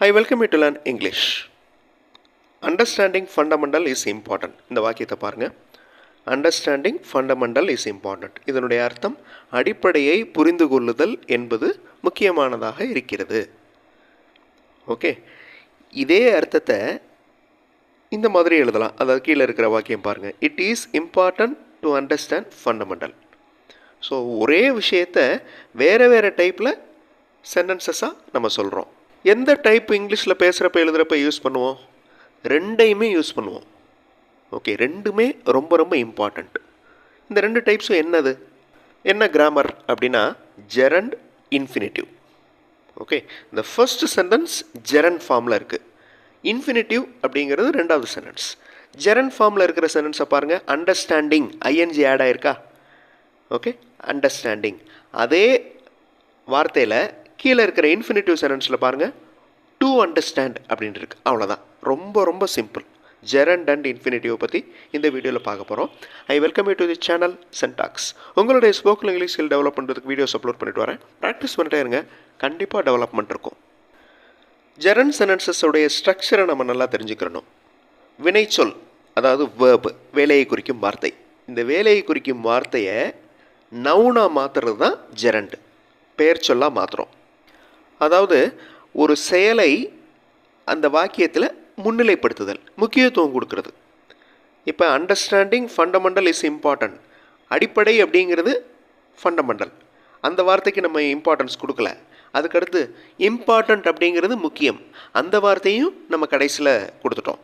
I welcome you to learn English. Understanding fundamental is important. இந்த வாக்கியத்தை பாருங்க. Understanding fundamental is important. இதனுடைய அர்த்தம் அடிப்படையை புரிந்து கொள்ளுதல் என்பது முக்கியமானதாக இருக்கிறது. ஓகே, இதே அர்த்தத்தை இந்த மாதிரி எழுதலாம். அதாவது கீழே இருக்கிற வாக்கியம் பாருங்க. It is important to understand fundamental. So ஒரே விஷயத்தை வேறு வேறு டைப்பில் சென்டென்சஸாக நம்ம சொல்கிறோம். எந்த டைப் இங்கிலீஷில் பேசுகிறப்ப எழுதுகிறப்ப யூஸ் பண்ணுவோம்? ரெண்டையுமே யூஸ் பண்ணுவோம். ஓகே, ரெண்டுமே ரொம்ப ரொம்ப இம்பார்ட்டண்ட். இந்த ரெண்டு டைப்ஸும் என்னது? என்ன கிராமர் அப்படின்னா ஜெரண்ட் இன்ஃபினிட்டிவ். ஓகே, இந்த ஃபர்ஸ்ட் சென்டென்ஸ் ஜெரண்ட் ஃபார்மில் இருக்குது. இன்ஃபினிட்டிவ் அப்படிங்கிறது ரெண்டாவது சென்டென்ஸ். ஜெரண்ட் ஃபார்மில் இருக்கிற சென்டென்ஸை பாருங்கள். அண்டர்ஸ்டாண்டிங் ஐஎன்ஜி ஆட் ஆயிருக்கா? Okay, understanding. அதே வார்த்தையில் கீழே இருக்கிற இன்ஃபினிட்டிவ் சென்டென்ஸில் பாருங்கள், டு அண்டர்ஸ்டாண்ட் அப்படின்னு இருக்குது. அவ்வளோதான், ரொம்ப ரொம்ப சிம்பிள். ஜெரண்ட் அண்ட் இன்ஃபினிட்டிவை பற்றி இந்த வீடியோவில் பார்க்க போகிறோம். I welcome you to the channel சென்டாக்ஸ். உங்களுடைய ஸ்போக்கன் இங்கிலீஷ் ஸ்கில் டெவலப் பண்ணுறதுக்கு வீடியோஸ் அப்லோட் பண்ணிட்டு வரேன். ப்ராக்டிஸ் பண்ணிட்டே இருங்க, கண்டிப்பாக டெவலப்மெண்ட் இருக்கும். ஜெரண்ட் சென்டென்சஸோடைய ஸ்ட்ரக்சரை நம்ம நல்லா தெரிஞ்சுக்கிறணும். வினைச்சொல், அதாவது வேர்பு, வேலையை குறிக்கும் வார்த்தை. இந்த வேலையை குறிக்கும் வார்த்தையை நவுனாக மாற்றுறது தான் ஜெரண்ட், பெயர் சொல்லாக மாற்றுறோம். அதாவது ஒரு செயலை அந்த வாக்கியத்தில் முன்னிலைப்படுத்துதல், முக்கியத்துவம் கொடுக்கறது. இப்போ அண்டர்ஸ்டாண்டிங் ஃபண்டமெண்டல் இஸ் இம்பார்ட்டன்ட். அடிப்படை அப்படிங்கிறது ஃபண்டமெண்டல். அந்த வார்த்தைக்கு நம்ம இம்பார்ட்டன்ஸ் கொடுக்கல. அதுக்கடுத்து இம்பார்ட்டண்ட் அப்படிங்கிறது முக்கியம். அந்த வார்த்தையும் நம்ம கடைசியில் கொடுத்துட்டோம்.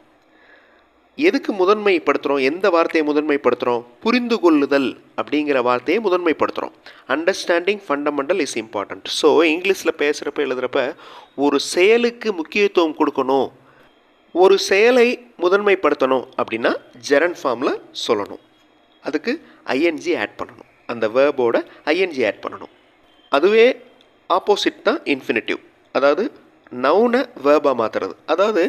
எதுக்கு முதன்மைப்படுத்துகிறோம்? எந்த வார்த்தையை முதன்மைப்படுத்துகிறோம்? புரிந்து கொள்ளுதல் அப்படிங்கிற வார்த்தையை முதன்மைப்படுத்துகிறோம். Understanding fundamental is important. So இங்கிலீஷில் பேசுகிறப்ப எழுதுகிறப்ப ஒரு செயலுக்கு முக்கியத்துவம் கொடுக்கணும், ஒரு செயலை முதன்மைப்படுத்தணும் அப்படின்னா ஜெரண்ட் ஃபார்மில் சொல்லணும். அதுக்கு ஐஎன்ஜி ஆட் பண்ணணும். அந்த வேர்போட ஐஎன்ஜி ஆட் பண்ணணும். அதுவே ஆப்போசிட் தான் இன்ஃபினிட்டிவ். அதாவது நவுனை வேர்பாக மாற்றுறது. அதாவது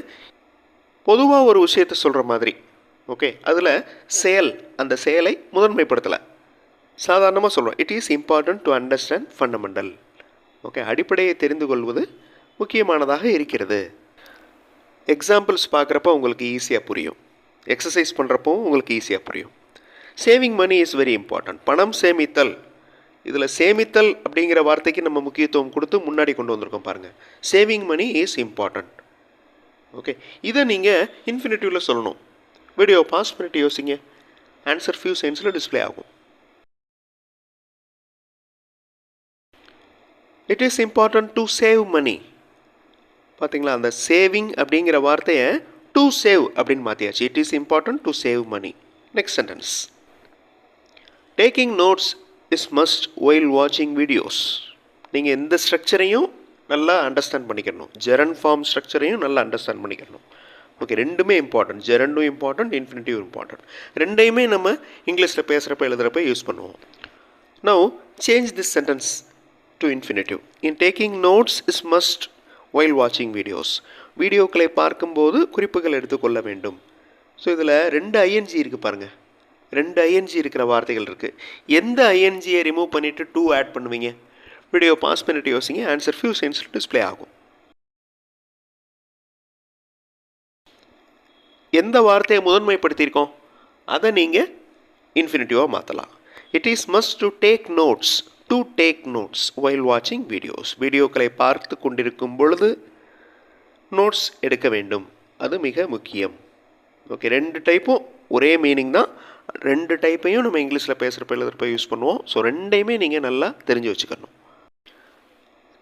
பொதுவாக ஒரு விஷயத்தை சொல்கிற மாதிரி. ஓகே, அதில் செயல், அந்த செயலை முதன்மைப்படுத்தலை. சாதாரணமாக சொல்கிறோம், it is important to understand fundamental. Okay, அடிப்படையை தெரிந்து கொள்வது முக்கியமானதாக இருக்கிறது. எக்ஸாம்பிள்ஸ் பார்க்குறப்ப உங்களுக்கு ஈஸியாக புரியும். எக்ஸசைஸ் பண்ணுறப்பவும் உங்களுக்கு ஈஸியாக புரியும். Saving money is very important. பணம் சேமித்தல். இதில் சேமித்தல் அப்படிங்கிற வார்த்தைக்கு நம்ம முக்கியத்துவம் கொடுத்து முன்னாடி கொண்டு வந்திருக்கோம் பாருங்கள். Saving money is important. Okay, இதை நீங்கள் இன்ஃபினிட்டிவில் சொல்லணும். வீடியோ பாஸ் பண்ணிட்டு யோசிங்க. ஆன்சர் ஃபியூ செகண்ட்ஸில் டிஸ்பிளே ஆகும். It is important to save money. பார்த்தீங்களா, அந்த சேவிங் அப்படிங்கிற வார்த்தையை டு சேவ் அப்படின்னு மாற்றியாச்சு. It is important to save money. Next sentence, taking notes is must while வாட்சிங் வீடியோஸ். நீங்கள் எந்த ஸ்ட்ரக்சரையும் நல்லா அண்டர்ஸ்டாண்ட் பண்ணிக்கணும். ஜெரண்ட் ஃபார்ம் ஸ்ட்ரக்சரையும் நல்லா அண்டர்ஸ்டாண்ட் பண்ணிக்கணும். ஓகே, ரெண்டுமே இம்பார்ட்டன்ட். ஜெரண்டும் இம்பார்ட்டன்ட், இன்ஃபினிட்டிவ் இம்பார்ட்டன்ட். ரெண்டையுமே நம்ம இங்கிலீஷில் பேசுகிறப்ப எழுதுகிறப்ப யூஸ் பண்ணுவோம். Now change this sentence to infinitive. In taking notes is must while வாட்சிங் வீடியோஸ். வீடியோக்களை பார்க்கும்போது குறிப்புகள் எடுத்துக்கொள்ள வேண்டும். ஸோ இதில் ரெண்டு ஐஎன்ஜி இருக்குது பாருங்கள். ரெண்டு ஐஎன்ஜி இருக்கிற வார்த்தைகள் இருக்குது. எந்த ஐஎன்ஜியை ரிமூவ் பண்ணிவிட்டு டூ ஆட் பண்ணுவீங்க? வீடியோ பாஸ் பண்ணிட்டு யோசிங்க. ஆன்சர் ஃபியூ செகண்ட்ஸில் டிஸ்பிளே ஆகும். எந்த வார்த்தையை முதன்மைப்படுத்தியிருக்கோம் அதை நீங்கள் இன்ஃபினிட்டிவாக மாற்றலாம். It is must to take notes, to take notes while வாட்சிங் வீடியோஸ். வீடியோக்களை பார்த்து கொண்டிருக்கும் பொழுது நோட்ஸ் எடுக்க வேண்டும், அது மிக முக்கியம். ஓகே, ரெண்டு டைப்பும் ஒரே மீனிங் தான். ரெண்டு டைப்பையும் நம்ம இங்கிலீஷில் பேசுகிறப்ப எழுதுகிறப்ப யூஸ் பண்ணுவோம். ஸோ ரெண்டையுமே நீங்கள் நல்லா தெரிஞ்சு வச்சுக்கணும்.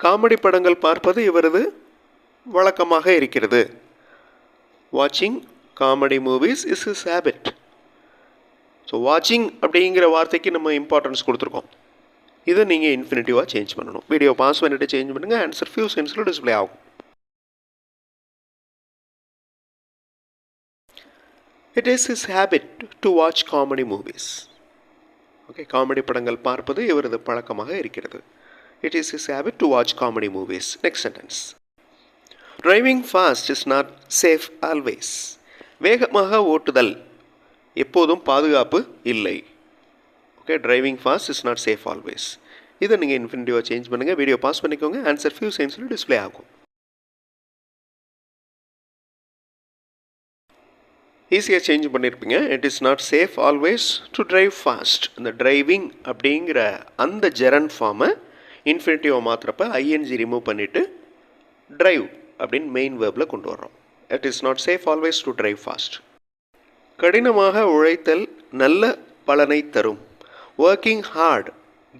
காமெடி படங்கள் பார்ப்பது இவரது வழக்கமாக இருக்கிறது. வாட்சிங் comedy movies is his habit. So வாட்சிங் அப்படிங்கிற வார்த்தைக்கு நம்ம இம்பார்ட்டன்ஸ் கொடுத்துருக்கோம். இதை நீங்கள் இன்ஃபினிட்டிவாக சேஞ்ச் பண்ணணும். வீடியோ பாஸ் பண்ணிட்டு சேஞ்ச் பண்ணுங்கள். ஆன்சர் ஃபியூ செகண்ட்ஸில் டிஸ்பிளே ஆகும். It is his habit to watch comedy movies. Okay, comedy படங்கள் பார்ப்பது இவரது பழக்கமாக இருக்கிறது. It is his habit to watch comedy movies. Next sentence, driving fast is not safe always. வேகமாக ஓட்டுதல் எப்போதும் பாதுகாப்பு இல்லை. Okay, driving fast is not safe always. இதை நீங்கள் இன்ஃபினிட்டிவாக சேஞ்ச் பண்ணுங்கள். வீடியோ பாஸ் பண்ணிக்கோங்க. ஆன்சர் ஃபியூ செகண்ட்ஸில் டிஸ்பிளே ஆகும். ஈஸியாக சேஞ்ச் பண்ணியிருப்பீங்க. It is not safe always to drive fast. இந்த டிரைவிங் அப்படிங்கிற அந்த ஜெரண்ட் ஃபார்மை இன்ஃபினிட்டிவை மாற்றுறப்ப ஐஎன்ஜி ரிமூவ் பண்ணிவிட்டு டிரைவ் அப்படின்னு மெயின் வேர்பில் கொண்டு வர்றோம். It is not safe always to drive fast. கடினமாக உழைத்தல் நல்ல பலனை தரும். Working hard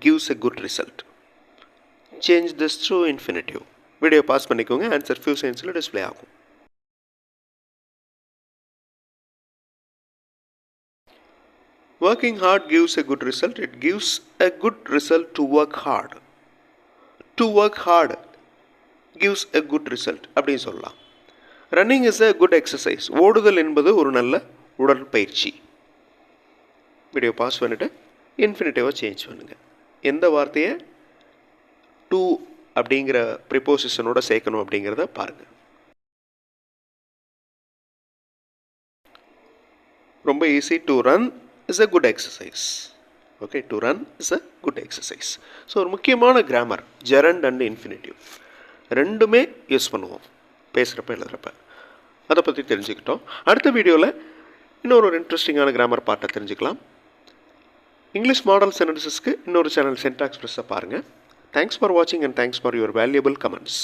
gives a good result. Change this to infinitive. Video pass பண்ணிக்கோங்க. ஆன்சர் ஃபியூ செகண்ட்ஸில் டிஸ்பிளே ஆகும். Working hard gives a good result. It gives a good result to work hard. To work hard gives a good result அப்படின்னு சொல்லலாம். Running is a good exercise. ஓடுதல் என்பது ஒரு நல்ல உடற்பயிற்சி. Video pass பண்ணிவிட்டு இன்ஃபினிட்டிவாக change பண்ணுங்கள். எந்த வார்த்தையை டு அப்படிங்கிற ப்ரிப்போசிஷனோட சேர்க்கணும் அப்படிங்கிறத பாருங்கள். ரொம்ப easy. To run is a good exercise. Okay, to run is a good exercise. So ஒரு முக்கியமான கிராமர் ஜெரண்ட் அண்ட் இன்ஃபினிட்டிவ் ரெண்டுமே யூஸ் பண்ணுவோம் பேசுகிறப்ப எழுதுகிறப்ப. அதை பற்றி தெரிஞ்சுக்கிட்டோம். அடுத்த வீடியோவில் இன்னொரு இன்ட்ரெஸ்டிங்கான கிராமர் பார்ட்டை தெரிஞ்சுக்கலாம். இங்கிலீஷ் மாடல் சென்டென்சஸ்க்கு இன்னொரு சேனல் சென்டாக்ஸ் ப்ளஸ்ஸை பாருங்கள். தேங்க்ஸ் ஃபார் வாட்சிங் and thanks for your valuable comments.